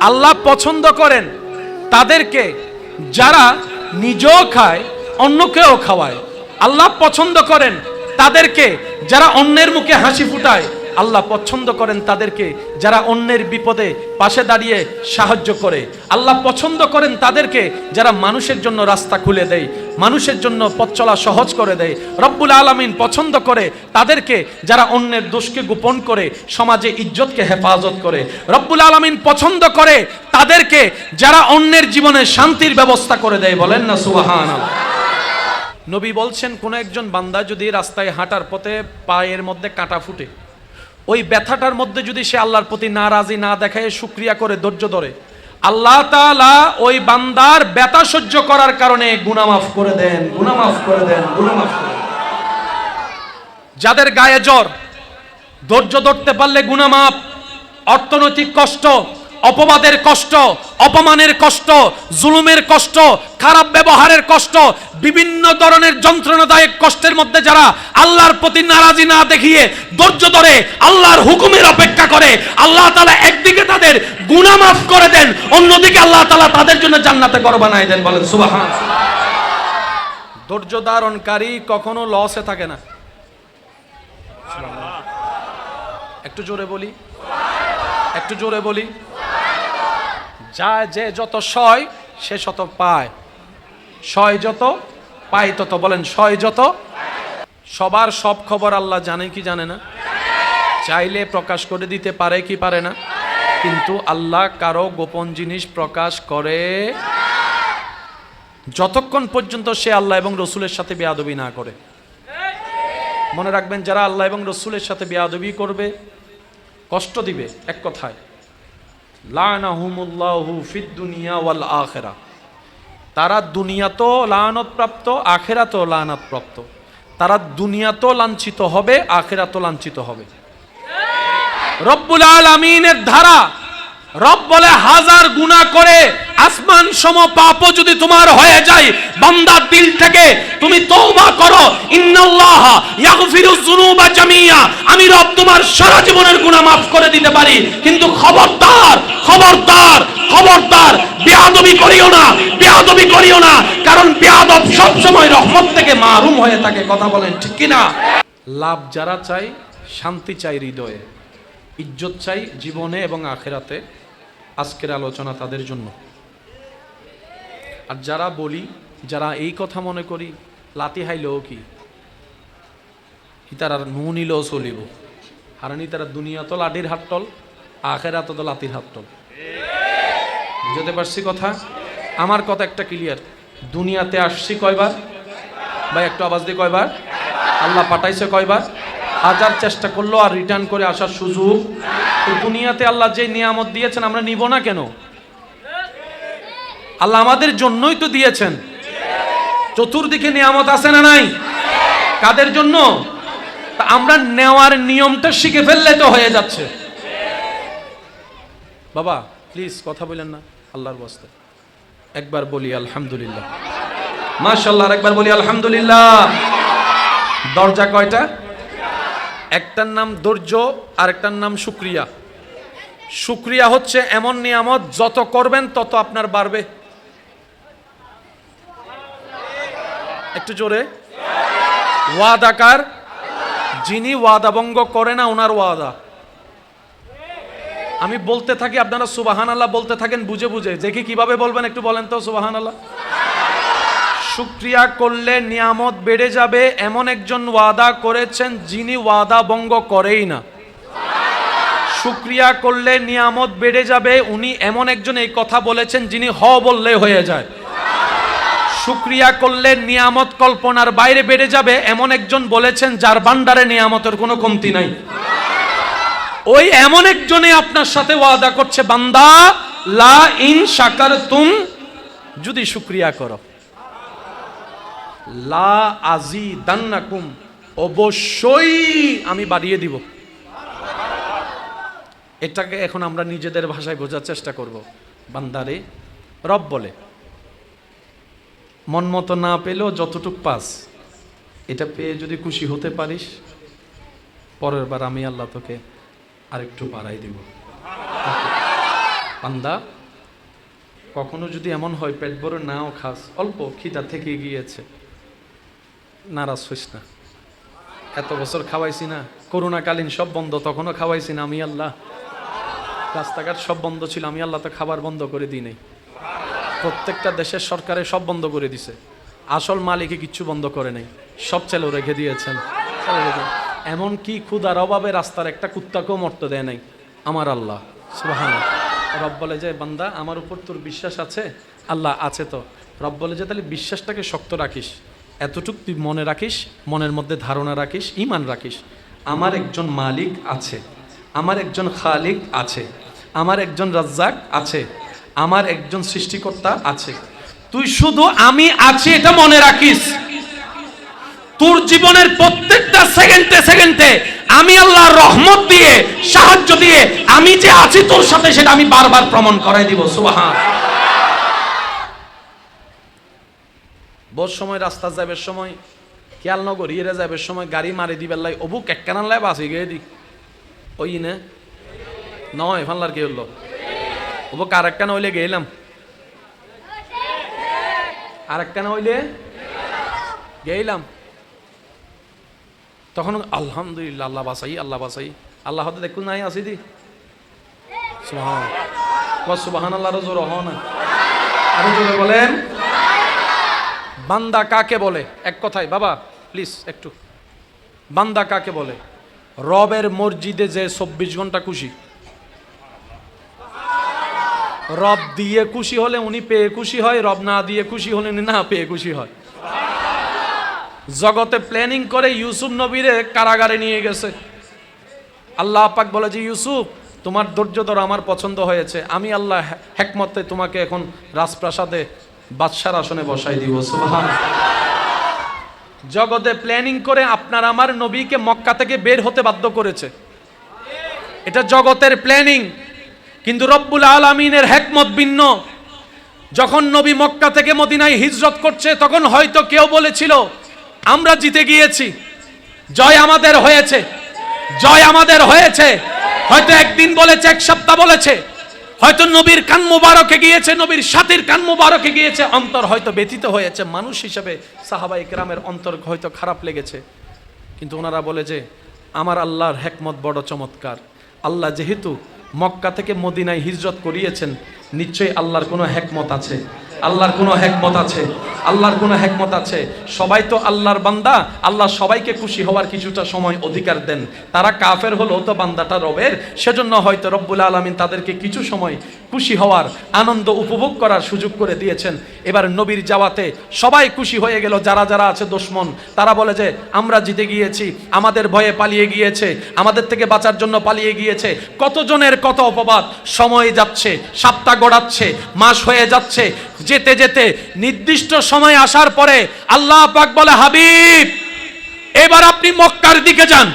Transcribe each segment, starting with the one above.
আল্লাহ পছন্দ করেন তাদেরকে যারা নিজেও খায় অন্যকেও খাওয়ায়। আল্লাহ পছন্দ করেন তাদেরকে যারা অন্যের মুখে হাসি ফুটায়। আল্লাহ পছন্দ করেন তাদেরকে যারা অন্যের বিপদে পাশে দাঁড়িয়ে সাহায্য করে। আল্লাহ পছন্দ করেন তাদেরকে যারা মানুষের জন্য রাস্তা খুলে দেয়, মানুষের জন্য পথ চলা সহজ করে দেয়। রব্বুল আলামিন পছন্দ করে তাদেরকে যারা অন্যের দোষকে গোপন করে সমাজে ইজ্জতকে হেফাজত করে। রব্বুল আলামিন পছন্দ করে তাদেরকে যারা অন্যের জীবনে শান্তির ব্যবস্থা করে দেয়। বলেন না সুবহানাল্লাহ। নবী বলছেন, কোন একজন বান্দা যদি রাস্তায় হাঁটার পথে পায়ের মধ্যে কাঁটা ফুটে, ওই ব্যথাটার মধ্যে যদি সে আল্লাহর প্রতি নারাজি না দেখায়, শুকরিয়া করে, ধৈর্য ধরে, আল্লাহ তাআলা ওই বান্দার ব্যথা সহ্য করার কারণে গুনাহ মাফ করে দেন, গুনাহ মাফ করে দেন, গুনাহ মাফ করে দেন। যাদের গায়ে জ্বর, ধৈর্য ধরতে পারলে গুনাহ মাফ। অর্থনৈতিক কষ্ট, অপবাদের কষ্ট, অপমানের কষ্ট, জুলুমের কষ্ট, খারাপ ব্যবহারের কষ্ট, বিভিন্ন ধরনের যন্ত্রণাদায়ক কষ্টের মধ্যে যারা আল্লাহর প্রতি নারাজি না দেখিয়ে ধৈর্য ধরে আল্লাহর হুকুমের অপেক্ষা করে, আল্লাহ তাআলা একদিকে তাদের গুনাহ মাফ করে দেন, অন্যদিকে আল্লাহ তাআলা তাদের জন্য জান্নাতে ঘর বানায় দেন। বলেন সুবহানাল্লাহ। ধৈর্য ধারণকারী কখনো লসে থাকে না। একটু জোরে বলি, একটু জোরে বলি। যায় যে যত সয় সে শত পায়, সয় যত পায় তত। বলেন সয় যত। সবার সব খবর আল্লাহ জানে কি জানে না? চাইলে প্রকাশ করে দিতে পারে কি পারে না? কিন্তু আল্লাহ কারো গোপন জিনিস প্রকাশ করে যতক্ষণ পর্যন্ত সে আল্লাহ এবং রসুলের সাথে বেয়াদবি না করে। মনে রাখবেন, যারা আল্লাহ এবং রসুলের সাথে বেয়াদবি করবে, কষ্ট দিবে, এক কথায় লানাহুমুল্লাহু ফিদ দুনিয়া ওয়াল আখিরা, তারা দুনিয়াতেও লানত প্রাপ্ত, আখিরাতেও লানত প্রাপ্ত। তারা দুনিয়াতেও লাঞ্ছিত হবে, আখিরাতেও লাঞ্ছিত হবে। রব্বুল আলামিনের ধারা, রব বলে, হাজার গুনাহ করে আসমান সম পাপও যদি তোমার হয়ে যায়, বান্দা দিল থেকে তুমি তওবা করো, ইন্নাল্লাহা ইয়াগফিরুয যুনুবা জামিয়া, আমি রব তোমার সারা জীবনের গুনাহ মাফ করে দিতে পারি। কিন্তু খবরদার, খবরদার, খবরদার, বেয়াদবি করিও না, বেয়াদবি করিও না, কারণ বেয়াদব সব সময় রহমত থেকে মাহরুম হয়ে থাকে। কথা বলেন ঠিক কি না? লাভ যারা চাই, শান্তি চাই হৃদয়ে, ইজ্জত চাই জীবনে এবং আখিরাতে, আজকের আলোচনা তাদের জন্য। আর যারা বলি, যারা এই কথা মনে করি লাতি হাইলেও কি তারা নু নিলেও চলিব, হারানি তারা দুনিয়া তো লাঠির হাতটল, আখেরাতে তো লাতির হাতটল। বুঝতে পারছি কথা? আমার কথা একটা ক্লিয়ার। দুনিয়াতে আসছি কয়বার ভাই? একটু আওয়াজ দিয়ে কয়বার? আল্লাহ পাঠাইছে কয়বার? হাজার চেষ্টা করলো আর রিটার্ন করে আসার সুযোগ। তো দুনিয়াতে আল্লাহ যে নিয়ামত দিয়েছেন আমরা নিব না কেন? আল্লাহ আমাদের জন্যই তো দিয়েছেন। চতুর্দিকে নিয়ামত আছে না নাই? কাদের জন্য? তা আমরা নেওয়ার নিয়মটা শিখে ফেললে তো হয়ে যাচ্ছে। বাবা প্লিজ কথা বলেন না আল্লাহর ওয়াস্তে। একবার বলি আলহামদুলিল্লাহ, মাশাআল্লাহ। একবার বলি আলহামদুলিল্লাহ। দরজা কয়টা? একটার নাম ধৈর্য আর একটার নাম শুকরিয়া। শুকরিয়া হচ্ছে এমন নিয়ামত যত করবেন তত আপনার বাড়বে। একটু জোরে। ওয়াদাকার যিনি ওয়াদা ভঙ্গ করে না, ওনার ওয়াদা। আমি বলতে থাকি, আপনারা সুবহানাল্লাহ বলতে থাকেন বুঝে বুঝে। দেখি কিভাবে বলবেন, একটু বলেন তো সুবহানাল্লাহ। শুকরিয়া করলে নিয়ামত বেড়ে যাবে, এমন একজন ওয়াদা করেছেন যিনি ওয়াদা ভঙ্গ করেই না। শুকরিয়া করলে নিয়ামত বেড়ে যাবে, উনি এমন একজন এই কথা বলেছেন যিনি হ বললে হয়ে যায়। শুকরিয়া করলে নিয়ামত কল্পনার বাইরে বেড়ে যাবে, এমন একজন বলেছেন যার ভান্ডারে নিয়ামতের কোনো কমতি নাই। ওই এমন একজনে আপনার সাথে ওয়াদা করছে, বান্দা লা ইন শাকারতুম, যদি শুকরিয়া করো, লা আজিদান্নাকুম, অবশ্যই আমি বাড়িয়ে দিব। এটাকে এখন আমরা নিজেদের ভাষায় বোঝার চেষ্টা করব। বান্দারে, রব বলে মন মতো না পেলেও যতটুক পাস, এটা পেয়ে যদি খুশি হতে পারিস, পরের বার আমি আল্লাহ তোকে আরেকটু বাড়াই দিব। বান্দা কখনো যদি এমন হয় পেট ভরে নাও খাস, অল্প খিদা থেকে গিয়েছে, নারাজ হইস না। এত বছর খাওয়াইছি না, করোনাকালীন সব বন্ধ, তখনও খাওয়াইছি না আমি আল্লাহ। রাস্তাঘাট সব বন্ধ ছিল, আমি আল্লাহ তো খাবার বন্ধ করে দিই নাই। প্রত্যেকটা দেশের সরকারে সব বন্ধ করে দিছে, আসল মালিকে কিচ্ছু বন্ধ করে নাই, সব চালু রেখে দিয়েছেন। এমন কি ক্ষুধার অভাবে রাস্তার একটা কুত্তাকেও মরতে দেয় নাই আমার আল্লাহ সুবহানাল্লাহ। রব বলে যে বান্দা আমার উপর তোর বিশ্বাস আছে? আল্লাহ আছে তো। রব বলে যে তাহলে বিশ্বাসটাকে শক্ত রাখিস, এতটুকু তুই মনে রাখিস, মনের মধ্যে ধারণা রাখিস, ঈমান রাখিস, আমার একজন মালিক আছে, আমার একজন খালিক আছে, আমার একজন রাজ্জাক আছে, আমার একজন সৃষ্টিকর্তা আছে। তুই শুধু আমি আছি এটা মনে রাখিস। তোর জীবনের প্রত্যেকটা সেকেন্ডে সেকেন্ডে আমি আল্লাহর রহমত দিয়ে, সাহায্য দিয়ে আমি যে আছি তোর সাথে, সেটা আমি বারবার প্রমাণ করাই দিব। সুবহান। বহু সময় রাস্তা যাবের সময় খেয়াল নগর ইয়ে যাবের সময় গাড়ি মারি দিবার লাই অবুক এক কানান লাই বাসি গিয়ে দি ওই না নয় ফানলার কি হলো অবুক আর একটা নইলে গেলাম, আর একটা নইলে গেলাম, তখন আলহামদুলিল্লাহ আল্লাহ বাসাই, আল্লাহ বাসাই, আল্লাহ হতে দেখুন নাই আসি দি সুবহান। সুবহানাল্লাহ জোর হ না, আরো জোরে বলেন। বান্দা কাকে বলে? এক কথায় বাবা প্লিজ একটু, বান্দা কাকে বলে? রবের মসজিদে যে 24 ঘন্টা খুশি। রব দিয়ে খুশি হলে উনি পেয়ে খুশি হয়, রব না দিয়ে খুশি হলে উনি না পেয়ে খুশি হয়। জগতে প্ল্যানিং করে ইউসুফ নবীরে কারাগারে নিয়ে গেছে। আল্লাহ পাক বলে যে ইউসুফ তোমার ধৈর্য ধরো, আমার পছন্দ হয়েছে, আমি আল্লাহ হিকমতে তোমাকে এখন রাজপ্রাসাদে বাদশার আসনে বসাই দিব। সুবহানাল্লাহ। জগতে প্ল্যানিং করে আপনার আমার নবীকে মক্কা থেকে বের হতে বাধ্য করেছে, এটা জগতের প্ল্যানিং। কিন্তু রব্বুল আলামিনের হিকমত ভিন্ন। যখন নবী মক্কা থেকে মদিনায় হিজরত করছে, তখন হয়তো কেউ বলেছিল আমরা জিতে গিয়েছি, জয় আমাদের হয়েছে, জয় আমাদের হয়েছে। হয়তো একদিন বলেছে, এক সপ্তাহ বলেছে, হয়তো নবীর কান মুবারকে গিয়েছে, নবীর সাথীর কান মুবারকে গিয়েছে, অন্তর হয়তো ব্যথিত হয়েছে। মানুষ হিসেবে সাহাবায়ে কেরামের অন্তর হয়তো খারাপ লেগেছে, কিন্তু ওনারা বলে যে আমার আল্লাহর হিকমত বড় চমৎকার। আল্লাহ যেহেতু মক্কা থেকে মদিনায় হিজরত করিয়েছেন, নিশ্চয়ই আল্লাহর কোনো হিকমত আছে, আল্লাহর কোনো হিকমত আছে, আল্লাহর কোনো হিকমত আছে। সবাই তো আল্লাহর বান্দা, আল্লাহ সবাইকে খুশি হওয়ার কিছুটা সময় অধিকার দেন। তারা কাফের হলেও তো বান্দাটা রবের, সেজন্য হয়তো রব্বুল আলামিন তাদেরকে কিছু সময় খুশি হওয়ার, আনন্দ উপভোগ করার সুযোগ করে দিয়েছেন। এবার নবীর যাওয়াতে সবাই খুশি হয়ে গেল। যারা যারা আছে দুশমন, তারা বলে যে আমরা জিতে গিয়েছি, আমাদের ভয়ে পালিয়ে গিয়েছে, আমাদের থেকে বাঁচার জন্য পালিয়ে গিয়েছে। কতজনের কত অপবাদ। সময় যাচ্ছে, সপ্তাহ গড়াচ্ছে, মাস হয়ে যাচ্ছে, যেতে যেতে নির্দিষ্ট সময় আসার পরে আল্লাহ পাক বলে হাবিব এবার আপনি মক্কার দিকে যান,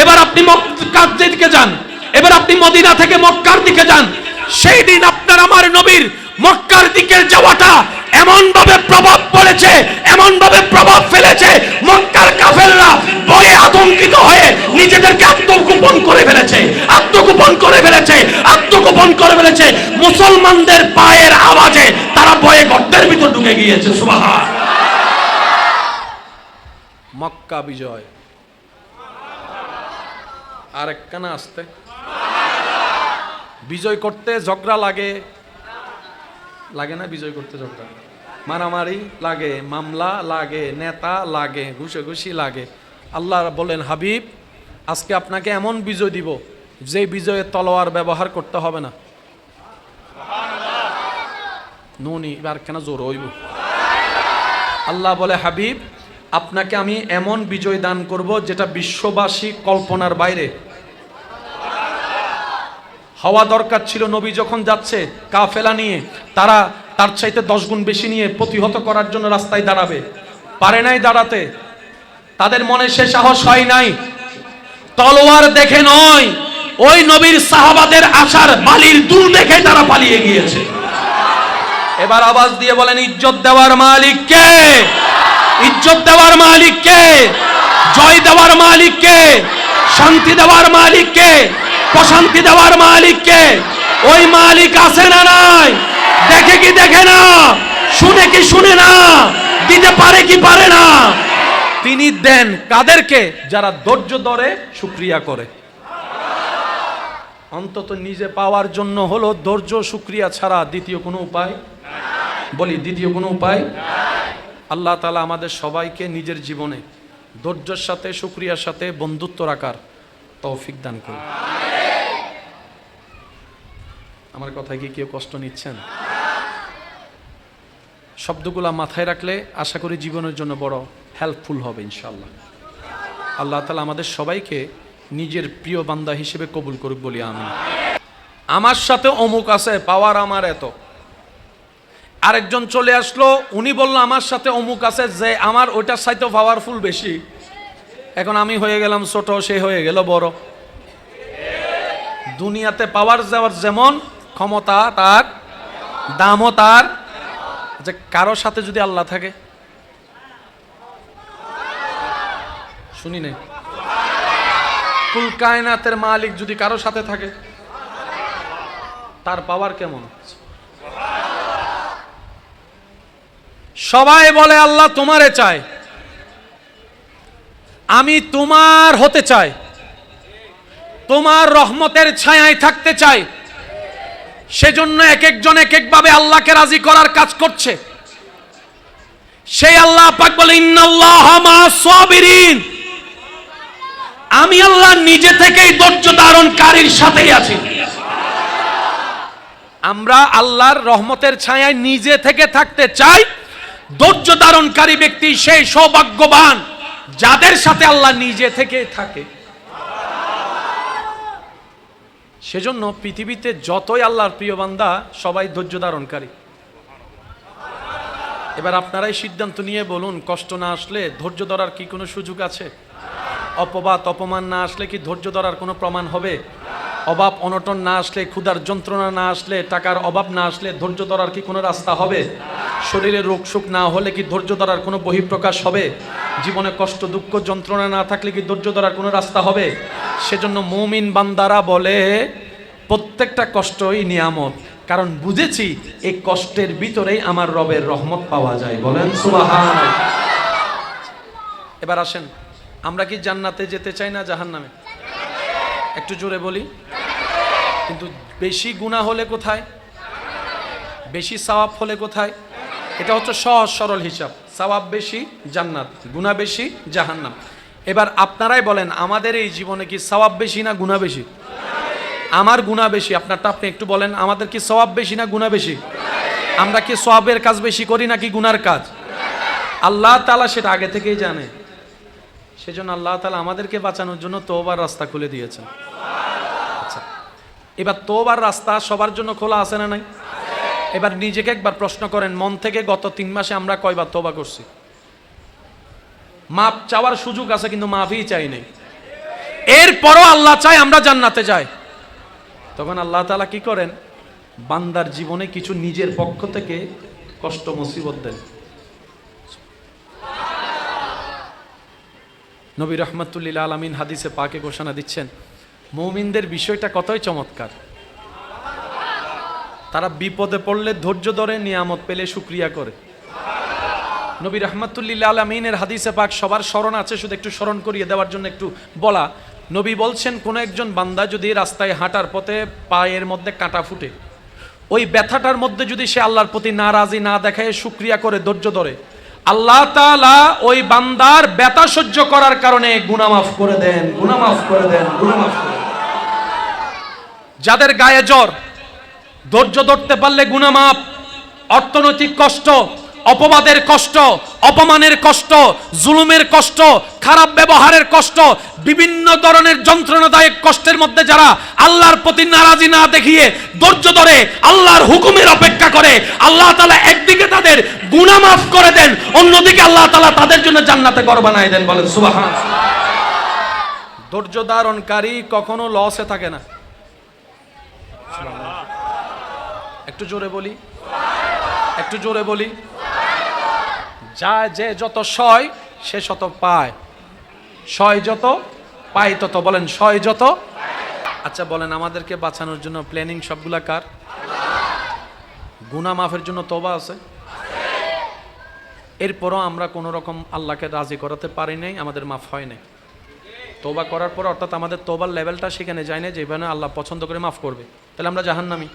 এবার আপনি মক্কার দিকে যান, এবার আপনি মদিনা থেকে মক্কার দিকে যান। সেই দিন আপনার আমার নবীর মক্কার দিকে যাওয়াটা এমন ভাবে প্রভাব পড়েছে, এমন ভাবে প্রভাব ফেলেছে, মক্কার কাফেররা ভয়ে আতঙ্কিত হয়ে নিজেদেরকে আত্মগোপন করে ফেলেছে, আত্মগোপন করে ফেলেছে, আত্মগোপন করে ফেলেছে। মুসলমানদের পায়ের আওয়াজে তারা ভয়ে গর্তের ভিতর ঢুকে গিয়েছে। সুবহান। মক্কা বিজয়। আর একখানা আসতে বিজয় করতে ঝগড়া লাগে, লাগে না? বিজয় করতে ঝগড়া, মারামারি লাগে, মামলা লাগে, নেতা লাগে, ঘুষাঘুষি লাগে। আল্লাহ বলেন হাবিব আজকে আপনাকে এমন বিজয় দিব যে বিজয়ে তলোয়ার ব্যবহার করতে হবে না। নুনি এবার কেন জোর হইব? আল্লাহ বলে হাবিব আপনাকে আমি এমন বিজয় দান করব যেটা বিশ্ববাসী কল্পনার বাইরে। হওয়া দরকার ছিল, নবী যখন যাচ্ছে কাফেলা নিয়ে, তারা তার চাইতে 10 গুণ বেশি নিয়ে প্রতিহত করার জন্য রাস্তায় দাঁড়াবে, পারে নাই দাঁড়াতে। তাদের মনে সে সাহস হয় নাই। তলোয়ার দেখে নয়, ওই নবীর সাহাবাদের আশার বালির দুল দেখে তারা পালিয়ে গিয়েছে। এবার আওয়াজ দিয়ে বলেন ইজ্জত দেওয়ার মালিক কে? ইজ্জত দেওয়ার মালিক কে? জয় দেওয়ার মালিক কে? শান্তি দেওয়ার মালিক কে? প্রশান্তি দেওয়ার মালিক কে? ওই মালিক আছে না নাই? দেখে কি দেখে না? শুনে কি শুনে না? দিতে পারে কি পারে না? তিনি দেন কাদেরকে? যারা ধৈর্য ধরে শুকরিয়া করে। অন্তত নিজে পাওয়ার জন্য হলো ধৈর্য শুকরিয়া ছাড়া দ্বিতীয় কোনো উপায় বলি, দ্বিতীয় কোনো উপায়। আল্লাহ তাআলা আমাদের সবাইকে নিজের জীবনে ধৈর্যের সাথে শুকরিয়ার সাথে বন্ধুত্ব রাখার তৌফিক দান করুন। আমার কথায় কি কেউ কষ্ট নিচ্ছেন? শব্দগুলা মাথায় রাখলে আশা করি জীবনের জন্য বড় হেল্পফুল হবে ইনশাআল্লাহ। আল্লাহ তাআলা আমাদের সবাইকে নিজের প্রিয় বান্দা হিসেবে কবুল করুক বলি আমিন। আমার সাথে অমুক আছে, পাওয়ার আমার এত। আরেকজন চলে আসলো, উনি বলল আমার সাথে অমুক আছে, যে আমার ওইটার চাইতে পাওয়ারফুল বেশি। এখন আমি হয়ে গেলাম ছোট, সে হয়ে গেল বড়। দুনিয়াতে পাওয়ার যাওয়ার যেমন ক্ষমতা তার, দামও তার। যে কারো সাথে যদি আল্লাহ থাকে, শুনি নাই, কুল কায়নাতের মালিক যদি কারো সাথে থাকে, তার পাওয়ার কেমন? সবাই বলে আল্লাহ তোমারে চাই, আমি তোমার হতে চাই, তোমার রহমতের ছায়ায় থাকতে চাই। সেজন্য এক একজন এক একভাবে আল্লাহকে রাজি করার কাজ করছে। সেই আল্লাহ পাক বলে ইন্নাল্লাহা মা'আস সাবিরিন, আমি আল্লাহ নিজে থেকেই ধৈর্য ধারণকারীর সাথেই আছি। আমরা আল্লাহর রহমতের ছায়ায় নিজে থেকে থাকতে চাই। ধৈর্য ধারণকারী ব্যক্তি সেই সৌভাগ্যবান যাদের সাথে আল্লাহ নিজে থেকে থাকে। সেজন্য পৃথিবীতে যতই আল্লাহর প্রিয় বান্দা সবাই ধৈর্য ধারণকারী। এবার আপনারাই সিদ্ধান্ত নিয়ে বলুন, কষ্ট না আসলে ধৈর্য ধরার কি কোনো সুযোগ আছে? অপবাদ অপমান না আসলে কি ধৈর্য ধরার কোনো প্রমাণ হবে? অভাব অনটন না আসলে, ক্ষুধার যন্ত্রণা না আসলে, টাকার অভাব না আসলে ধৈর্য ধরার কি কোনো রাস্তা হবে? শরীরে রোগ সুখ না হলে কি ধৈর্য ধরার কোনো বহিঃপ্রকাশ হবে? জীবনে কষ্ট দুঃখ যন্ত্রণা না থাকলে কি ধৈর্য ধরার কোনো রাস্তা হবে? সেজন্য মুমিন বান্দারা বলে প্রত্যেকটা কষ্টই নিয়ামত, কারণ বুঝেছি এই কষ্টের ভিতরেই আমার রবের রহমত পাওয়া যায়। বলেন সুবহানাল্লাহ। এবার আসেন, আমরা কি জান্নাতে যেতে চাই না জাহান্নামে? একটু জোরে বলি। কিন্তু বেশি গুনাহ হলে কোথায়? বেশি সওয়াব হলে কোথায়? এটা হচ্ছে সহজ সরল হিসাব। সওয়াব বেশি জান্নাত, গুনাহ বেশি জাহান্নাম। এবার আপনারাই বলেন, আমাদের এই জীবনে কি সওয়াব বেশি না গুনাহ বেশি? আমার গুনাহ বেশি। আপনারটা আপনি একটু বলেন, আমাদের কি সওয়াব বেশি না গুনাহ বেশি? আমরা কি সওয়াবের কাজ বেশি করি নাকি গুনার কাজ? আল্লাহ তাআলা সেটা আগে থেকেই জানে। সেজন্য আল্লাহ তাআলা আমাদেরকে বাঁচানোর জন্য তওবার রাস্তা খুলে দিয়েছেন। আচ্ছা, এবার তওবার রাস্তা সবার জন্য খোলা আছে না নাই? এবার নিজেকে একবার প্রশ্ন করেন, মন থেকে গত 3 মাসে আমরা কয়বার তওবা করছি? মাপ চাওয়ার সুযোগ আছে কিন্তু মাফই চাই নাই। এরপরও আল্লাহ চায় আমরা জান্নাতে যাই। তখন আল্লাহ তাআলা কি করেন? বান্দার জীবনে কিছু নিজের পক্ষ থেকে কষ্ট মুসিবত দেন। নবী রাহমাতুল্লিল আলামিন হাদিসে পাকে ঘোষণা দিচ্ছেন, মুমিনদের বিষয়টা কতই চমৎকার। তারা বিপদে পড়লে ধৈর্য ধরে, নিয়ামত পেলে শুকরিয়া করে। নবী রাহমাতুল্লিল আলামিনের হাদিসে পাক সবার স্মরণ আছে, শুধু একটু স্মরণ করিয়ে দেওয়ার জন্য একটু বলা। নবী বলছেন, কোন একজন বান্দা যদি রাস্তায় হাঁটার পথে পায়ের মধ্যে কাঁটা ফুটে, ওই ব্যথাটার মধ্যে যদি সে আল্লাহর প্রতি নারাজি না দেখায় শুকরিয়া করে, ধৈর্য ধরে, আল্লাহ তাআলা ওই বান্দার ব্যথা সহ্য করার কারণে গুনাহ মাফ করে দেন, গুনাহ মাফ করে দেন, গুনাহ মাফ করে দেন। যাদের গায়ে জ্বর, ধৈর্য ধরতে পারলে গুনাহ মাফ। অর্থনৈতিক কষ্ট, অপবাদের কষ্ট, অপমানের কষ্ট, জুলুমের কষ্ট, খারাপ ব্যবহারের কষ্ট, বিভিন্ন ধরনের যন্ত্রণাদায়ক কষ্টের মধ্যে যারা আল্লাহর প্রতি নারাজি না দেখিয়ে ধৈর্য ধরে আল্লাহর হুকুমের অপেক্ষা করে, আল্লাহ তাআলা একদিকে তাদের গুনাহ মাফ করে দেন, অন্যদিকে আল্লাহ তাআলা তাদের জন্য জান্নাতে ঘর বানায় দেন। বলেন সুবহানাল্লাহ। ধৈর্য ধারণকারী কখনো লসে থাকে না। একটু জোরে বলি, একটু জোরে বলি। যা যে যত সয় সে শত পায়, সয় যত পায় তত। বলেন সয় যত। আচ্ছা বলেন, আমাদেরকে বাঁচানোর জন্য প্ল্যানিং সবগুলা কার? গুনাহ মাফের জন্য তওবা আছে। এরপরও আমরা কোনো রকম আল্লাহকে রাজি করাতে পারি নাই, আমাদের মাফ হয় নাই। তওবা করার পর অর্থাৎ আমাদের তওবার লেভেলটা সেখানে যায় না যেখানে আল্লাহ পছন্দ করে মাফ করবে, তাহলে আমরা জাহান্নামী।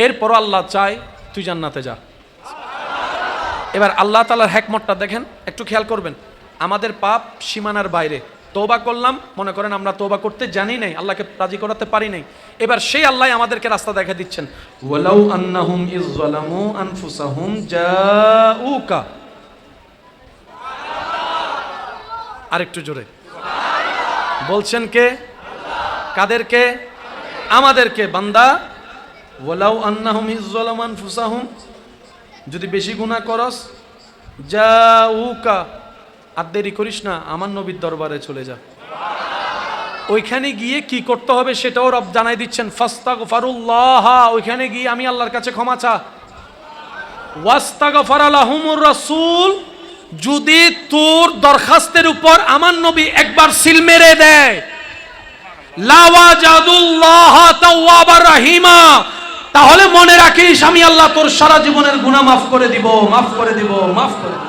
এরপরও আল্লাহ চায় তুই জান্নাতে যা। এবার আল্লাহ তাআলার হিকমতটা দেখেন, একটু খেয়াল করবেন। আমাদের পাপ সীমানার বাইরে, তওবা করলাম, মনে করেন আমরা তওবা করতে জানি নাই, আল্লাহকে রাজি করাতে পারি নাই, এবার সেই আল্লাহ আমাদেরকে রাস্তা দেখা দিচ্ছেন। ওয়ালাউ আন্নাহুম ইয যালামু আনফুসাহুম জাউকা, আরেকটু জোরে বলছেন কে? কাদেরকে? আমাদেরকে। বান্দা, ওয়ালাউ আন্নাহুম ইয যালামু আনফুসাহুম, যদি বেশি গুনাহ করস, জাউকা, আর দেরি করিস না, আমার নবীর দরবারে চলে যা। ওইখানে গিয়ে কি করতে হবে সেটাও রব জানাই দিচ্ছেন। ফাস্তাগফিরুল্লাহ, ওইখানে গিয়ে আমি আল্লাহর কাছে ক্ষমা চা। ওয়াস্তাগফারা লাহুমুর রাসূল, যদি তোর দরখাস্তের উপর আমার নবী একবার সিল মেরে দেয়, লাওয়াজাদুল্লাহ তাওয়াবার রাহিমা, তাহলে মনে রাখিস আমি আল্লাহ তোর সারা জীবনের গুনাহ মাফ করে দিব, মাফ করে দিব, মাফ করে দিব।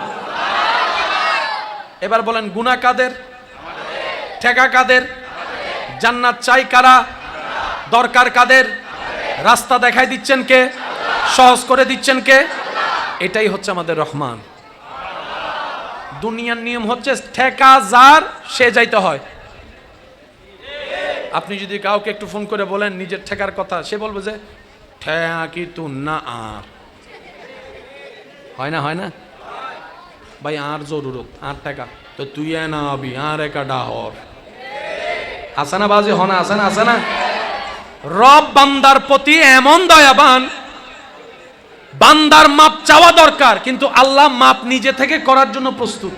এবার বলেন, গুনাহ কাদের? ঠেকা কাদের? জান্নাত চাই কারা? দরকার কাদের? রাস্তা দেখাই দিচ্ছেন কে? সহজ করে দিচ্ছেন কে? এটাই হচ্ছে আমাদের রহমান। দুনিয়ার নিয়ম হচ্ছে ঠেকা যার সে যাইতে হয়। আপনি যদি কাউকে একটু ফোন করে বলেন নিজের ঠেকার কথা, সে বলবে যে ঠেয়া কি তু না, আর হয় না, হয় না ভাই, আর জরুরত, আর ঠেকা তো তুই না আবি, আর একা ডাহর আসানা বাজি হনা, আসানা আসানা। রব বান্দার প্রতি এমন দয়াবান, বান্দার মাপ চাওয়া দরকার, কিন্তু আল্লাহ মাপ নিজে থেকে করার জন্য প্রস্তুত।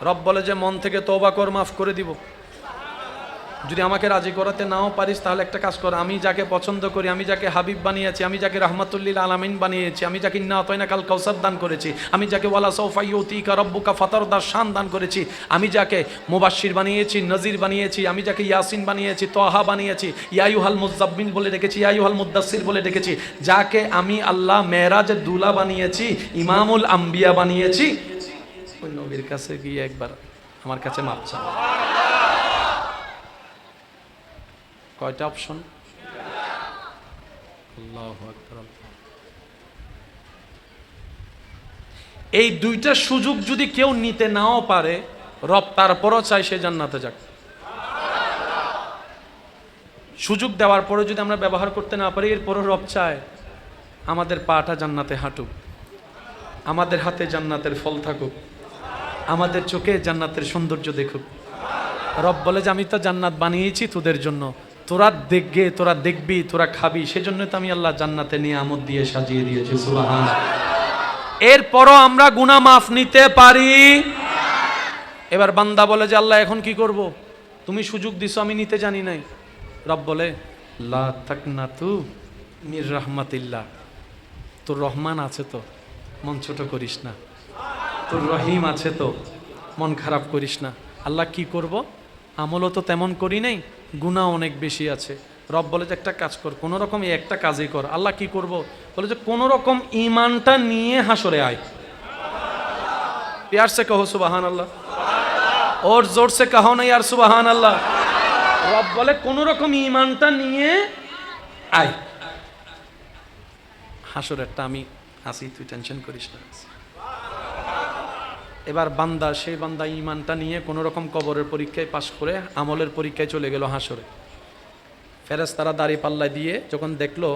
রব বলে যে মন থেকে তওবা কর, মাফ করে দিব। যদি আমাকে রাজি করাতে নাও পারিস, তাহলে একটা কাজ কর, আমি যাকে পছন্দ করি, আমি যাকে হাবিব বানিয়েছি, আমি যাকে রাহমাতুল্লিল আলামিন বানিয়েছি, আমি যাকে ইন্না আতাইনা কাল কাউসার দান করেছি, আমি যাকে ওয়ালা সাউফা ইউতিকা রাব্বুকা ফাতারদার শান দান করেছি, আমি যাকে মুবাশশির বানিয়েছি, নজির বানিয়েছি, আমি যাকে ইয়াসিন বানিয়েছি, তাহা বানিয়েছি, ইয়া আইয়ুহাল মুযাম্মিল বলে রেখেছি, ইয়া আইয়ুহাল মুদ্দাসসির বলে রেখেছি, যাকে আমি আল্লাহ মেরাজের দুলা বানিয়েছি, ইমামুল আম্বিয়া বানিয়েছি, ওই নবীর কাছে গিয়ে একবার আমার কাছে মাপ চাও। কয়টা অপশন? আল্লাহু আকবার। এই দুইটা সুযোগ যদি কেউ নিতে নাও পারে, রব তারপরও চাই সে জান্নাতে যাক। সুযোগ দেওয়ার পরে যদি আমরা ব্যবহার করতে না পারি, এরপরও রব চায় আমাদের পাটা জান্নাতে হাঁটুক, আমাদের হাতে জান্নাতের ফল থাকুক, আমাদের চোখে জান্নাতের সৌন্দর্য দেখুক। রব বলে যে আমি তো জান্নাত বানিয়েছি তোদের জন্য, তোরা দেখবে, তোরা দেখবি, তোরা খাবি, সেজন্য তো আমি আল্লাহ জান্নাতে নিয়ামত দিয়ে সাজিয়ে দিয়েছি। সুবহানাল্লাহ। এরপরও আমরা গুনাহ মাফ নিতে পারি। এবার বান্দা বলে যে আল্লাহ এখন কি করব? তুমি সুযোগ দিছো, আমি নিতে জানি নাই। রব বলে লা তাকনাতু মির রাহমাতিল্লাহ, তোর রহমান আছে তো, মন ছোট করিস না, তোর রহিম আছে তো, মন খারাপ করিস না। আল্লাহ কি করব? আমলও তো তেমন করি নাই, গুনাহ অনেক বেশি আছে। রব বলে যে একটা কাজ কর, কোনো রকম এই একটা কাজই কর। আল্লাহ কি করব? বলে যে কোনো রকম ঈমানটা নিয়ে হাসরে আয়। प्यार से कहो सुबहान अल्लाह, और जोर से कहो ना यार सुबहान अल्लाह। রব বলে কোনো রকম ঈমানটা নিয়ে আয়, হাসরেরটা আমি আসি, তুই টেনশন করিস না। এবার বান্দা, সেই বান্দা ঈমানটা নিয়ে কোনো রকম কবরের পরীক্ষায় পাশ করে আমলের পরীক্ষায় চলে গেল হাসরে। ফেরেশতারা দাড়ি পাল্লা দিয়ে যখন দেখলো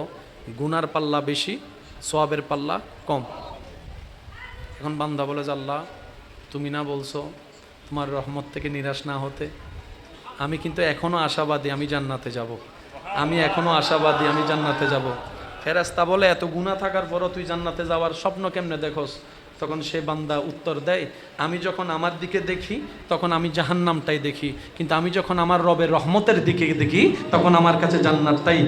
গুনার পাল্লা বেশি, সওয়াবের পাল্লা কম, এখন বান্দা বলে যে আল্লাহ তুমি না বলছো তোমার রহমত থেকে নিরাশ না হতে, আমি কিন্তু এখনো আশাবাদী আমি জান্নাতে যাব, আমি এখনো আশাবাদী আমি জান্নাতে যাব। ফেরেশতা বলে এত গুনাহ থাকার পরও তুই জান্নাতে যাওয়ার স্বপ্ন কেমনে দেখোস? তখন সে বান্দা উত্তর দেয়, আমি যখন আমার দিকে দেখি তখন আমি জাহান্নামটাই দেখি, কিন্তু আমি যখন আমার রবের রহমতের দিকে দেখি তখন আমার কাছে জান্নাতটাই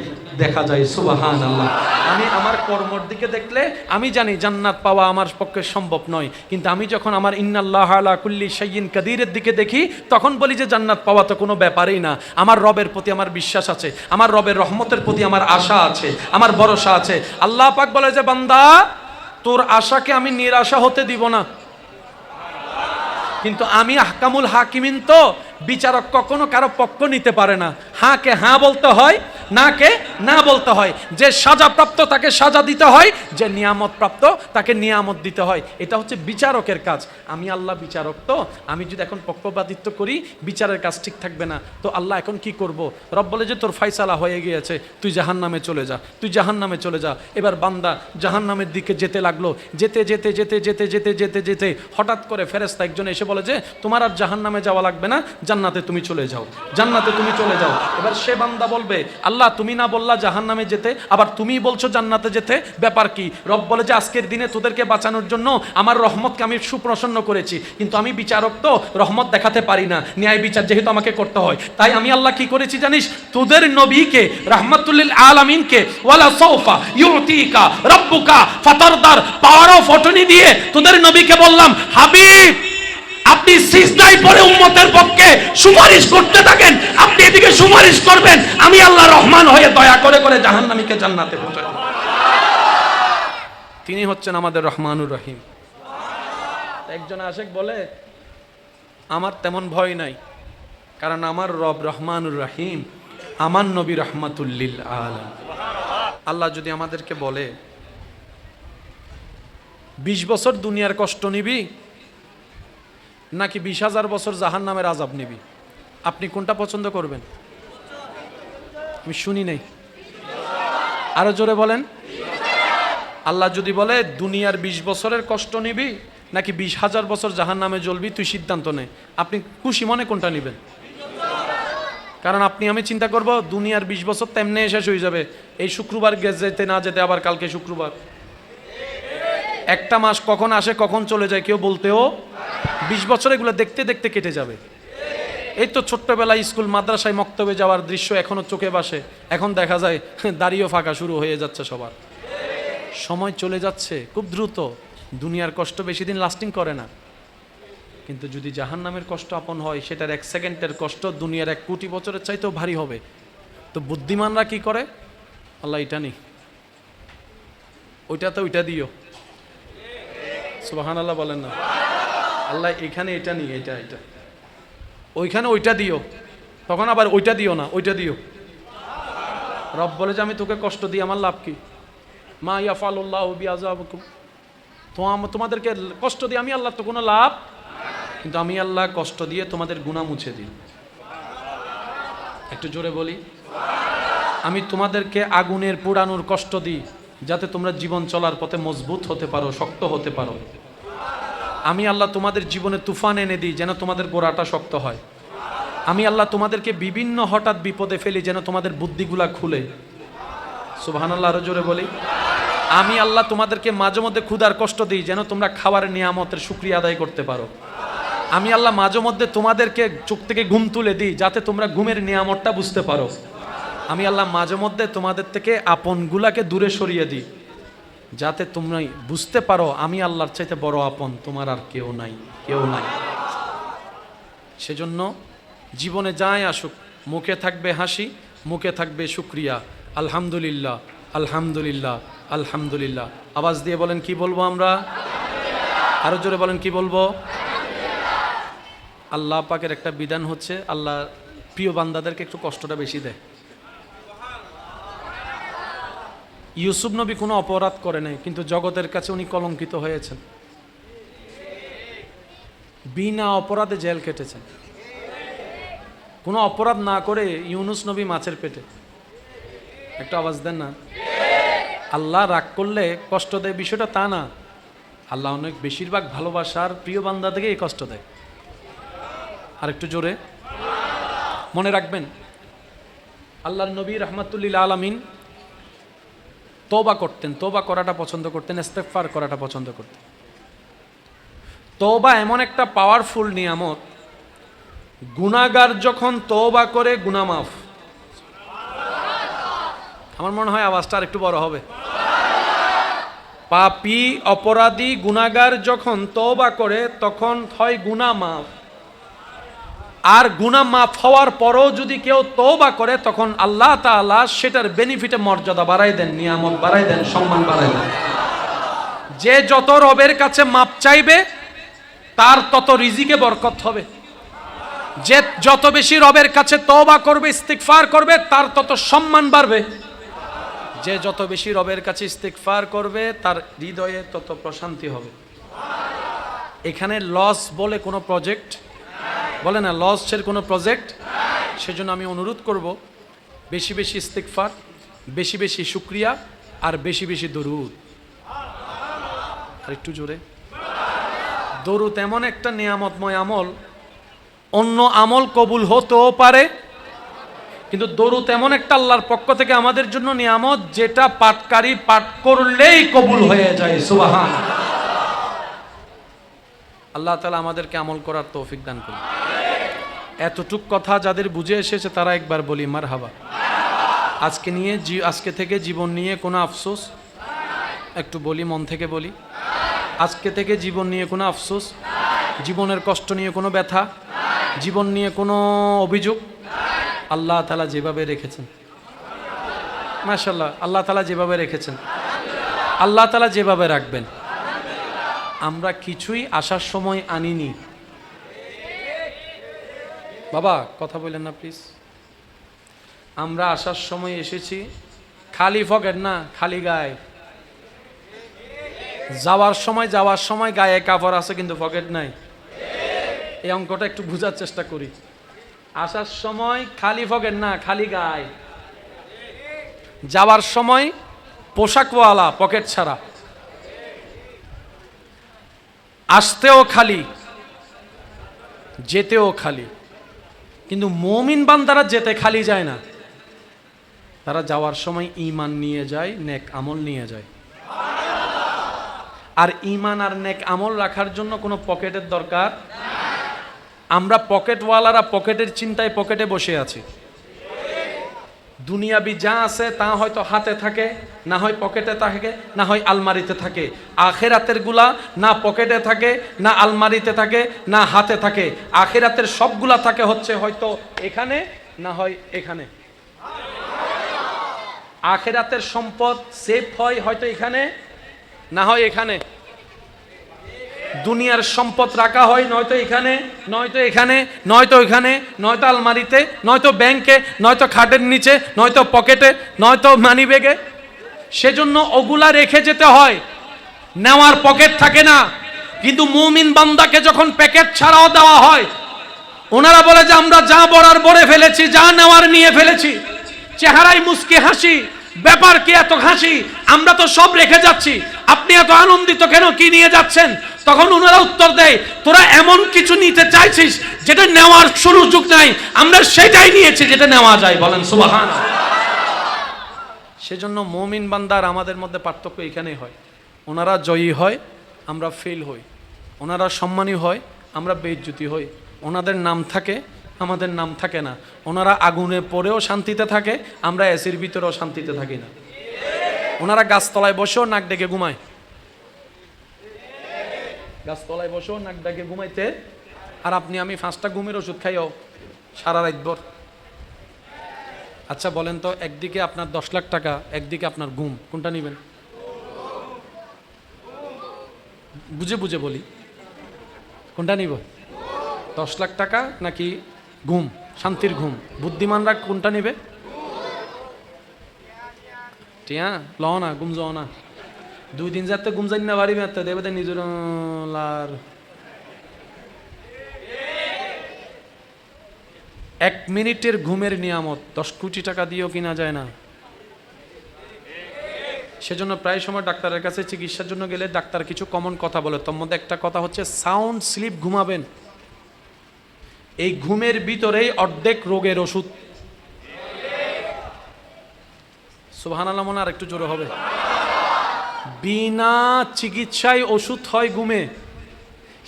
দেখা যায়। সুবহানাল্লাহ। আমি আমার কর্মর দিকে দেখলে আমি জানি জান্নাত পাওয়া আমার পক্ষে সম্ভব নয়, কিন্তু আমি যখন আমার ইন্নাল্লাহ আলা কুল্লি শাইইন কাদিরের দিকে দেখি তখন বলি যে জান্নাত পাওয়া তো কোনো ব্যাপারই না। আমার রবের প্রতি আমার বিশ্বাস আছে, আমার রবের রহমতের প্রতি আমার আশা আছে, আমার ভরসা আছে। আল্লাহ পাক বলে যে বান্দা, তোর আশাকে আমি নিরাশা হতে দিব না। কিন্তু আমি আহকামুল হাকিমিন, তো বিচারক কখনো কারো পক্ষ নিতে পারে না। হ্যাঁ কে হ্যাঁ বলতে হয়, না কে না বলতে হয়। যে সাজাপ্রাপ্ত তাকে সাজা দিতে হয়, যে নিয়ামত প্রাপ্ত তাকে নিয়ামত দিতে হয়। এটা হচ্ছে বিচারকের কাজ। আমি আল্লাহ বিচারক, তো আমি যদি এখন পক্ষপাতিত্ব করি বিচারের কাজ ঠিক থাকবে না। তো আল্লাহ এখন কি করব? রব বলে যে তোর ফায়সালা হয়ে গিয়েছে, তুই জাহান্নামে চলে যা, তুই জাহান্নামে চলে যা। এবার বান্দা জাহান্নামের দিকে যেতে লাগলো। যেতে যেতে যেতে যেতে যেতে যেতে যেতে হঠাৎ করে ফেরেশতা একজন এসে বলে যে তোমার আর জাহান্নামে যাওয়া লাগবে না, জান্নাতে তুমি চলে যাও, জান্নাতে তুমি চলে যাও। এবার সে বান্দা বলবে, আল্লাহ তুমি না বললা জাহান্নামে যেতে, আবার তুমি বলছো জান্নাতে যেতে, ব্যাপার কি? রব বলে যে আজকের দিনে তোদেরকে বাঁচানোর জন্য আমার রহমতকে আমি সুপ্রসন্ন করেছি, কিন্তু আমি বিচারক, তো রহমত দেখাতে পারি না, ন্যায় বিচার যেহেতু আমাকে করতে হয়। তাই আমি আল্লাহ কি করেছি জানিস? তোদের নবীকে রাহমাতুল লিল আলামিনকে ওয়ালা সাউফা ইউতিকা রাব্বুকা ফাতারদার পাওয়ার অফ অটর্নি দিয়ে তোদের নবীকে বললাম, হাবিব আপনি সিজদায় পড়ে উম্মতের পক্ষে সুপারিশ করতে থাকেন, আপনি এদিকে সুপারিশ করবেন, আমি আল্লাহ রহমান হয়ে দয়া করে করে জাহান্নামীকে জান্নাতে পৌঁছাই দেব। তিনি হচ্ছেন আমাদের রহমানুর রহিম। একজন আশেক বলে, আমার তেমন ভয় নাই, কারণ আমার রব রহমানুর রহিম, আমার নবী রাহমাতুল লিল আলামিন। আল্লাহ যদি আমাদেরকে বলে 20 বছর দুনিয়ার কষ্ট নিবি নাকি 20,000 বছর জাহান্নামের আযাব নিবি, আপনি কোনটা পছন্দ করবেন? আমি শুনি নাই, আরো জোরে বলেন। আল্লাহ যদি বলে দুনিয়ার 20 বছরের কষ্ট নিবি নাকি 20,000 বছর জাহান্নামে জ্বলবি, তুই সিদ্ধান্ত নে, আপনি খুশি মনে কোনটা নেবেন? কারণ আপনি আমি চিন্তা করব দুনিয়ার 20 বছর তেমনি শেষ হয়ে যাবে, এই শুক্রবার যেতে না যেতে আবার কালকে শুক্রবার। একটা মাস কখন আসে কখন চলে যায় কেউ বলতেও, 20 বছর এগুলো দেখতে দেখতে কেটে যাবে। এই তো ছোট্টবেলায় স্কুল মাদ্রাসায় মক্তবে যাওয়ার দৃশ্য এখনো চোখে ভাসে, এখন দেখা যায় দাড়িও ফাঁকা শুরু হয়ে যাচ্ছে সবার। সময় চলে যাচ্ছে খুব দ্রুত, দুনিয়ার কষ্ট বেশি দিন লাস্টিং করে না, কিন্তু যদি জাহান্নামের কষ্ট আপন হয় সেটার 1 সেকেন্ডের কষ্ট দুনিয়ার 1 কোটি বছরের চাইতেও ভারী হবে। তো বুদ্ধিমানরা কি করে? আল্লাহ এটা নেই, ওইটা তো ওইটা দিও, সুবহানাল্লাহ বলেন না। আল্লাহ এখানে এটা নিয়ে এটা এটা, ওইখানে ওইটা দিও, তখন আবার ওইটা দিও না, ওইটা দিও। রব বলে যে আমি তোকে কষ্ট দিই, আমার লাভ কি? মা ইয়াফালুল্লাহু বিআযাবিকুম, তোমাদেরকে কষ্ট দিই আমি আল্লাহ, তো কোনো লাভ, কিন্তু আমি আল্লাহ কষ্ট দিয়ে তোমাদের গুনাহ মুছে দিই। একটু জোরে বলি, আমি তোমাদেরকে আগুনের পোড়ানোর কষ্ট দিই যাতে তোমরা জীবন চলার পথে মজবুত হতে পারো, শক্ত হতে পারো। আমি আল্লাহ তোমাদের জীবনে তুফান এনে দিই যেন তোমাদের গোড়াটা শক্ত হয়। আমি আল্লাহ তোমাদেরকে বিভিন্ন হঠাৎ বিপদে ফেলি যেন তোমাদের বুদ্ধিগুলা খুলে। সুবহানাল্লাহ, আরো জোরে বলি। আমি আল্লাহ তোমাদেরকে মাঝে মধ্যে ক্ষুধার কষ্ট দিই যেন তোমরা খাবারের নিয়ামতের শুকরিয়া আদায় করতে পারো। আমি আল্লাহ মাঝে মধ্যে তোমাদেরকে চোখ থেকে ঘুম তুলে দিই যাতে তোমরা ঘুমের নিয়ামতটা বুঝতে পারো। আমি আল্লাহ মাঝে মধ্যে তোমাদের থেকে আপনগুলাকে দূরে সরিয়ে দিই যাতে তোমরা বুঝতে পারো আমি আল্লাহর চাইতে বড় আপন তোমার আর কেউ নাই, কেউ নাই। সেজন্য জীবনে যাই আসুক মুখে থাকবে হাসি, মুখে থাকবে শুকরিয়া। আলহামদুলিল্লাহ, আলহামদুলিল্লাহ, আলহামদুলিল্লাহ। আওয়াজ দিয়ে বলেন কি বলবো আমরা? আরো জোরে বলেন কি বলবো? আল্লাহ পাকের একটা বিধান হচ্ছে আল্লাহ প্রিয় বান্দাদেরকে একটু কষ্টটা বেশি দেয়। ইউসুফ নবী কোনো অপরাধ করে নাই, কিন্তু জগতের কাছে উনি কলঙ্কিত হয়েছেন। বিনা অপরাধে জেল কেটেছেন। কোনো অপরাধ না করে ইউনুস নবী মাছের পেটে। একটা আওয়াজ দেন না। আল্লাহ রাগ করলে কষ্ট দেয় বিষয়টা তা না, আল্লাহ অনেক বেশিরভাগ ভালোবাসার প্রিয় বান্দা থেকে এই কষ্ট দেয়। আর একটু জোরে মনে রাখবেন, আল্লাহর নবী রাহমাতুল লিল আলামিন তওবা করতেন, তওবা করাটা পছন্দ করতেন, ইস্তেগফার করাটা পছন্দ করতেন। তওবা এমন একটা পাওয়ারফুল নিয়ামত, গুনাহগার যখন তওবা করে গুনাহ মাফ। আমার মনে হয় আওয়াজটা আর একটু বড় হবে। পাপী অপরাধী গুনাহগার যখন তওবা করে তখন হয় গুনাহ মাফ। আর গুনাহ মাফ হওয়ার পরও যদি কেউ তওবা করে তখন আল্লাহ তাআলা সেটার বেনিফিটে মর্যাদা বাড়াই দেন, নিয়ামত বাড়াই দেন, সম্মান বাড়াই দেন। যে যত রবের কাছে মাপ চাইবে তার তত রিজিকে বরকত হবে। যে যত বেশি রবের কাছে তওবা করবে, ইস্তিগফার করবে, তার তত সম্মান বাড়বে। যে যত বেশি রবের কাছে ইস্তিগফার করবে তার হৃদয়ে তত প্রশান্তি হবে। এখানে লস বলে কোনো প্রজেক্ট বলে না, লসের কোনো প্রজেক্ট। সেজন্য আমি অনুরোধ করব, বেশি বেশি ইস্তিগফার, বেশি বেশি শুকরিয়া, আর বেশি বেশি দরুদ। আর একটু জোরে। দরুদ এমন একটা নিয়ামতময় আমল, অন্য আমল কবুল হতেও পারে, কিন্তু দরুদ এমন একটা আল্লাহর পক্ষ থেকে আমাদের জন্য নিয়ামত, যেটা পাঠকারী পাঠ করলেই কবুল হয়ে যায়। সুবহানাল্লাহ। আল্লাহ তাআলা আমাদেরকে আমল করার তৌফিক দান করুন। এতটুক কথা যাদের বুঝে এসেছে তারা একবার বলি মারহাবা। আজকে থেকে জীবন নিয়ে কোনো আফসোস, একটু বলি মন থেকে বলি, আজকে থেকে জীবন নিয়ে কোনো আফসোস, জীবনের কষ্ট নিয়ে কোনো ব্যথা, জীবন নিয়ে কোনো অভিযোগ, আল্লাহ তাআলা যেভাবে রেখেছেন, মাশাআল্লাহ, আল্লাহ তাআলা যেভাবে রেখেছেন, আল্লাহ তাআলা যেভাবে রাখবেন। আমরা কিছুই আসার সময় আনিনি। বাবা কথা বলেন না প্লিজ। আমরা আসার সময় এসেছি খালি পকেট না, খালি গায়ে। যাওয়ার সময় গায়ে কাপড় আছে কিন্তু পকেট নাই। এই অঙ্কটা একটু বোঝার চেষ্টা করি। আসার সময় খালি পকেট না, খালি গায়ে। যাওয়ার সময় পোশাকওয়ালা, পকেট ছাড়া। আসতেও খালি, যেতেও খালি। কিন্তু মুমিন বান্দারা যেতে খালি যায় না, তারা যাওয়ার সময় ঈমান নিয়ে যায়, নেক আমল নিয়ে যায়। আর ঈমান আর নেক আমল রাখার জন্য কোনো পকেটের দরকার। আমরা পকেটওয়ালারা পকেটের চিন্তায় পকেটে বসে আছি। দুনিয়াবি যা আছে তা হয়তো হাতে থাকে, না হয় পকেটে থাকে, না হয় আলমারিতে থাকে। আখিরাতের গুলা না পকেটে থাকে, না আলমারিতে থাকে, না হাতে থাকে। আখিরাতের সবগুলা থাকে হচ্ছে হয়তো এখানে, না হয় এখানে। আখিরাতের সম্পদ সেফ হয় হয়তো এখানে, না হয় এখানে। দুনিয়ার সম্পদ রাখা হয় নয়তো এখানে, নয়তো এখানে, নয়তো এখানে, নয়তো আলমারিতে, নয়তো ব্যাংকে, নয়তো খাটের নিচে, নয়তো পকেটে, নয়তো মানিব্যাগে। সেজন্য ওগুলা রেখে যেতে হয়। নেওয়ার পকেট থাকে না। কিন্তু মুমিন বান্দাকে যখন প্যাকেট ছাড়াও দেওয়া হয়, ওনারা বলে যে আমরা যা বরার বলে ফেলেছি, যা নেওয়ার নিয়ে ফেলেছি। চেহারায় মুস্কি হাসি, ব্যাপার কি এত হাসি, আমরা তো সব রেখে যাচ্ছি, আপনি এত আনন্দিত কেন, কি নিয়ে যাচ্ছেন? তখন ওনারা উত্তর দেয়, তোরা এমন কিছু নিতে চাইছিস যেটা নেওয়ার সুযোগ নাই, আমরা সেটাই নিয়েছি যেটা নেওয়া যায়। বলেন সুবহানাল্লাহ। সেজন্য মুমিন বান্দার আমাদের মধ্যে পার্থক্য এখানেই হয়। ওনারা জয়ী হয়, আমরা ফেল হই। ওনারা সম্মানী হয়, আমরা বেইজ্জতি হই। ওনাদের নাম থাকে, আমাদের নাম থাকে না। ওনারা আগুনে পড়েও শান্তিতে থাকে, আমরা এসির ভিতরেও শান্তিতে থাকি না। ওনারা গাছতলায় বসেও নাক ডেকে ঘুমায়, গাছতলায় বসেও নাক ডেকে ঘুমাইতে, আর আপনি আমি 5টা ঘুমের ওষুধ খাইও সারা রাত ভর। আচ্ছা বলেন তো, একদিকে আপনার 10 লাখ টাকা, একদিকে আপনার ঘুম, কোনটা নেবেন? বুঝে বুঝে বলি, কোনটা নিব? 10 লাখ টাকা নাকি ঘুম, শান্তির ঘুম? বুদ্ধিমানরা কোনটা নেবে? টিয়া লও না, ঘুম যাও না। 2 দিন যাতে ঘুম যাই না বাড়ি বেড়াতে দেবে নিজের লার। 1 মিনিটের ঘুমের নিয়ামত 10 কোটি টাকা দিয়েও কিনা যায় না। সেজন্য প্রায় সময় ডাক্তারের কাছে চিকিৎসার জন্য গেলে ডাক্তার কিছু কমন কথা বলে, তার মধ্যে একটা কথা হচ্ছে সাউন্ড স্লিপ ঘুমাবেন। এই ঘুমের ভিতরেই অর্ধেক রোগের ওষুধ। সুবহানাল্লাহ, মনে আর একটু জোরে হবে। বিনা চিকিৎসায় ওষুধ হয় ঘুমে।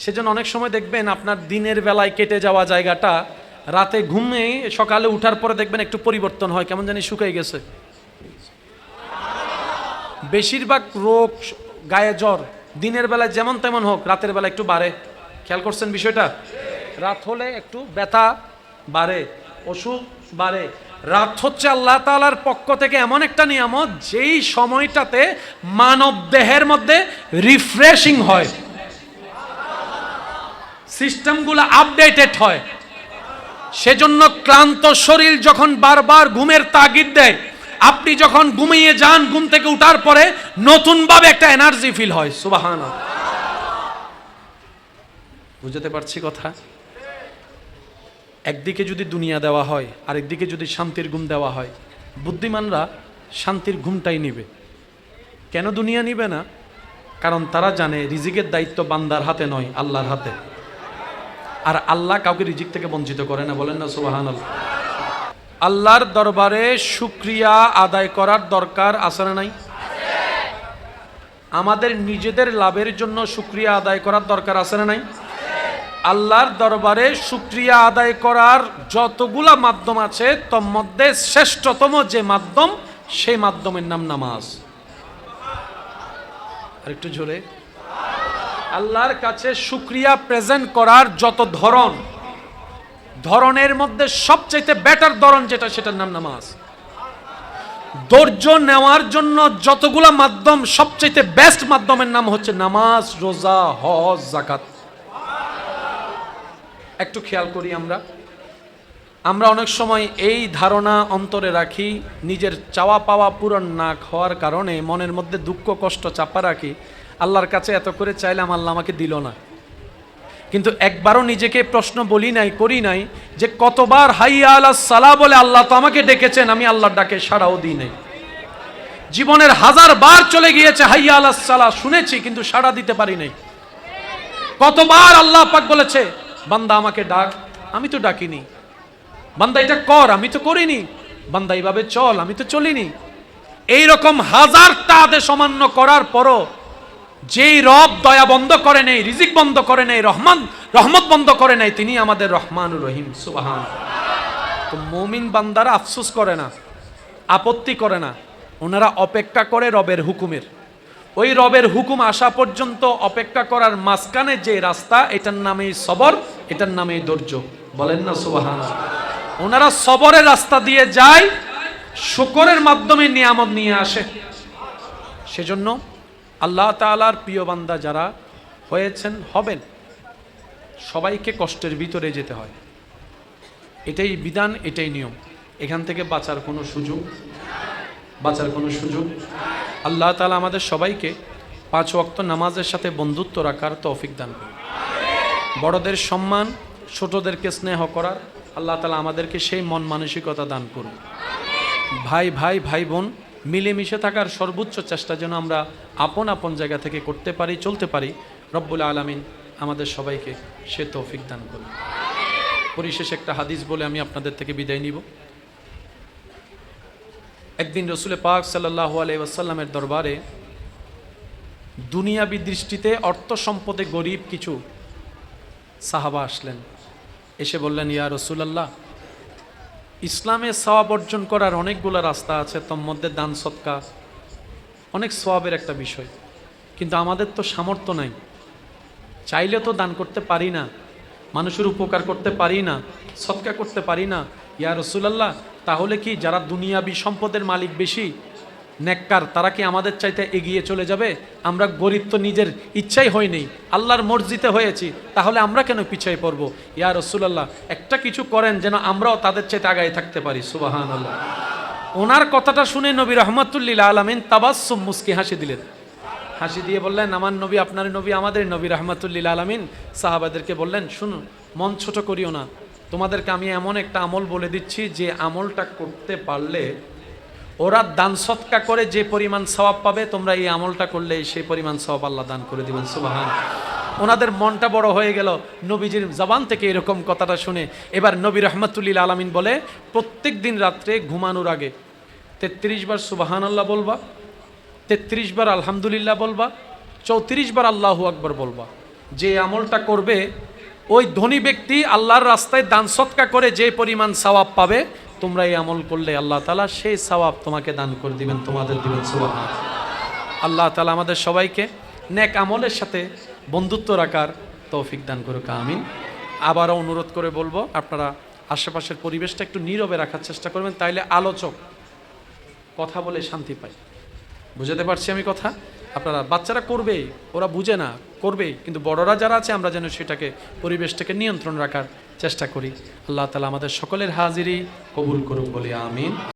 সেজন্য অনেক সময় দেখবেন আপনার দিনের বেলায় কেটে যাওয়া জায়গাটা রাতে ঘুমে সকালে উঠার পরে দেখবেন একটু পরিবর্তন হয়, কেমন জানি শুকিয়ে গেছে। বেশিরভাগ রোগ, গায়ে জ্বর দিনের বেলায় যেমন তেমন হোক, রাতের বেলা একটু বাড়ে। খেয়াল করছেন বিষয়টা? রাত হলে একটু ব্যথা বাড়ে, অসুখ বাড়ে। রাত হচ্ছে আল্লাহ তাআলার পক্ষ থেকে এমন একটা নিয়ামত, যেই সময়টাতে মানব দেহের মধ্যে রিফ্রেশিং হয়, সিস্টেমগুলো আপডেটেড হয়। সেজন্য ক্লান্ত শরীর যখন বারবার ঘুমের তাগিদ দেয়, আপনি যখন ঘুমিয়ে যান, ঘুম থেকে উঠার পরে নতুনভাবে একটা এনার্জি ফিল হয়। সুবহানাল্লাহ। বুঝতে পারছি কথা? একদিকে যদি দুনিয়া দেওয়া হয়, আরেকদিকে যদি শান্তির ঘুম দেওয়া হয়, বুদ্ধিমানরা শান্তির ঘুমটাই নিবে। কেন দুনিয়া নিবে না? কারণ তারা জানে রিজিকের দায়িত্ব বান্দার হাতে নয়, আল্লাহর হাতে। আর আল্লাহ কাউকে রিজিক থেকে বঞ্চিত করে না, বলেন না সুবহানাল্লাহ। আল্লাহর দরবারে শুকরিয়া আদায় করার দরকার আছে না নাই? আমাদের নিজেদের লাভের জন্য শুকরিয়া আদায় করার দরকার আছে না নাই? আল্লাহর দরবারে শুকরিয়া আদায় করার যতগুলা মাধ্যম আছে, তোর মধ্যে শ্রেষ্ঠতম যে মাধ্যম, সেই মাধ্যমের নাম নামাজ। আর একটু জোরে। আল্লাহর কাছে শুকরিয়া প্রেজেন্ট করার যত ধরনের মধ্যে সবচাইতে বেটার ধরন যেটা, সেটার নাম নামাজ। ধৈর্য নেওয়ার জন্য যতগুলা মাধ্যম, সবচাইতে বেস্ট মাধ্যমের নাম হচ্ছে নামাজ, রোজা, হজ, যাকাত। একটু খেয়াল করি, আমরা অনেক সময় এই ধারণা অন্তরে রাখি, নিজের চাওয়া পাওয়া পূরণ না হওয়ার কারণে মনের মধ্যে দুঃখ কষ্ট চাপা রাখি। আল্লাহর কাছে এত করে চাইলাম, আল্লাহ আমাকে দিল না। কিন্তু একবারও নিজেকে প্রশ্ন বলি নাই, করি নাই যে কতবার হাইয়া আলাস সালাহ বলে আল্লাহ তো আমাকে ডেকেছেন, আমি আল্লাহর ডাকে সাড়াও দিই নাই। জীবনের 1000 বার চলে গিয়েছে হাইয়া আলাস সালাহ শুনেছি, কিন্তু সাড়া দিতে পারি নাই। কতবার আল্লাহ পাক বলেছে বান্দা আমাকে ডাক, আমি তো ডাকিনি। বান্দা এটা কর, আমি তো করিনি। বান্দা এইভাবে চল, আমি তো চলিনি। এইরকম 1000টা আদেশ অমান্য করার পরও যেই রব দয়া বন্ধ করে নেই, রিজিক বন্ধ করে নেই, রহমত বন্ধ করে নেই, তিনি আমাদের রহমানুর রহিম। সুবহানাল্লাহ। তো মুমিন বান্দারা আফসোস করে না, আপত্তি করে না, ওনারা অপেক্ষা করে রবের হুকুমের। ওই রবের হুকুম আসা পর্যন্ত অপেক্ষা করার মাঝখানে যে রাস্তা, এটার নামেই সবর, এটার নামেই ধৈর্য। বলেন না সুবহানাল্লাহ। ওনারা সবরের রাস্তা দিয়ে যায়, শুকরের মাধ্যমে নিয়ামত নিয়ে আসে। সেজন্য আল্লাহ তাআলার প্রিয় বান্দা যারা হয়েছেন, হবেন, সবাইকে কষ্টের ভিতরে যেতে হয়। এটাই বিধান, এটাই নিয়ম। এখান থেকে বাঁচার কোনো সুযোগ আল্লাহ তাআলা আমাদের সবাইকে 5 ওয়াক্ত নামাজের সাথে বন্ধুত্ব রাখার তৌফিক দান করুন। বড়দের সম্মান, ছোটদেরকে স্নেহ করার আল্লাহ তাআলা আমাদেরকে সেই মন মানসিকতা দান করুন। ভাই বোন মিলেমিশে থাকার সর্বোচ্চ চেষ্টা যেন আমরা আপন আপন জায়গা থেকে করতে পারি, চলতে পারি। রব্বুল আলামিন আমাদের সবাইকে সে তৌফিক দান করুন। পরিশেষে একটা হাদিস বলে আমি আপনাদের থেকে বিদায় নিব। একদিন রসুল পাক সাল্লাল্লাহু আলাইহি ওয়াসাল্লামের দরবারে দুনিয়াবি দৃষ্টিতে অর্থ সম্পদে গরিব কিছু সাহাবা আসলেন। এসে বললেন, ইয়া রাসূলুল্লাহ, ইসলামে সওয়াব অর্জন করার অনেকগুলো রাস্তা আছে, তোর মধ্যে দান সদকা অনেক সওয়াবের একটা বিষয়, কিন্তু আমাদের তো সামর্থ্য নাই, চাইলে তো দান করতে পারি না, মানুষের উপকার করতে পারি না, সদকা করতে পারি না। ইয়া রাসূলুল্লাহ, তাহলে কি যারা দুনিয়াবি সম্পদের মালিক বেশি নেককার, তারা কি আমাদের চাইতে এগিয়ে চলে যাবে? আমরা গরিব তো নিজের ইচ্ছাই হয়নি, আল্লাহর মর্জিতে হয়েছি, তাহলে আমরা কেন পিছিয়ে পড়বো? ইয়া রাসূলুল্লাহ, একটা কিছু করেন যেন আমরাও তাদের চাইতে আগায় থাকতে পারি। সুবহানাল্লাহ। ওনার কথাটা শুনে নবী রাহমাতুল লিল আলামিন তাবাসসুম, মুস্কি হাসি দিলেন। হাসি দিয়ে বললেন, আমার নবী, আপনার নবী, আমাদের নবী রাহমাতুল লিল আলামিন সাহাবাদেরকে বললেন, শুনো, মন ছোট করিও না, তোমাদেরকে আমি এমন একটা আমল বলে দিচ্ছি, যে আমলটা করতে পারলে ওরা দান সদকা করে যে পরিমাণ সওয়াব পাবে, তোমরা এই আমলটা করলে সেই পরিমাণ সওয়াব আল্লাহ দান করে দিবেন। সুবহানাল্লাহ। ওনাদের মনটা বড় হয়ে গেল নবীজির জবান থেকে এরকম কথাটা শুনে। এবার নবী রাহমাতুল লিল আলামিন বলে, প্রত্যেক দিন রাত্রে ঘুমানোর আগে 33 বার সুবহানাল্লাহ বলবা, 33 বার আলহামদুলিল্লাহ বলবা, 34 বার আল্লাহু আকবার বলবা। যে আমলটা করবে ওই ধনী ব্যক্তি আল্লাহর রাস্তায় দান সৎকা করে যে পরিমাণ সওয়াব পাবে, তোমরা এই আমল করলে আল্লাহ তাআলা সেই সওয়াব তোমাকে দান করে দিবেন, তোমাদের দিবেন। সুবহানাল্লাহ। আল্লাহ তাআলা আমাদের সবাইকে নেক আমলের সাথে বন্ধুত্ব রাখার তৌফিক দান করুক, আমিন। আবারও অনুরোধ করে বলবো, আপনারা আশেপাশের পরিবেশটা একটু নীরবে রাখার চেষ্টা করবেন, তাইলে আলোচক কথা বলে শান্তি পায়। বুঝাতে পারছি আমি কথা? আপনারা, বাচ্চারা করবে, ওরা বুঝে না, করবে, কিন্তু বড়রা যারা আছে আমরা যেন সেটাকে, পরিবেশটাকে নিয়ন্ত্রণ রাখার চেষ্টা করি। আল্লাহ তাআলা আমাদের সকলের হাজিরি কবুল করুক বলি আমিন।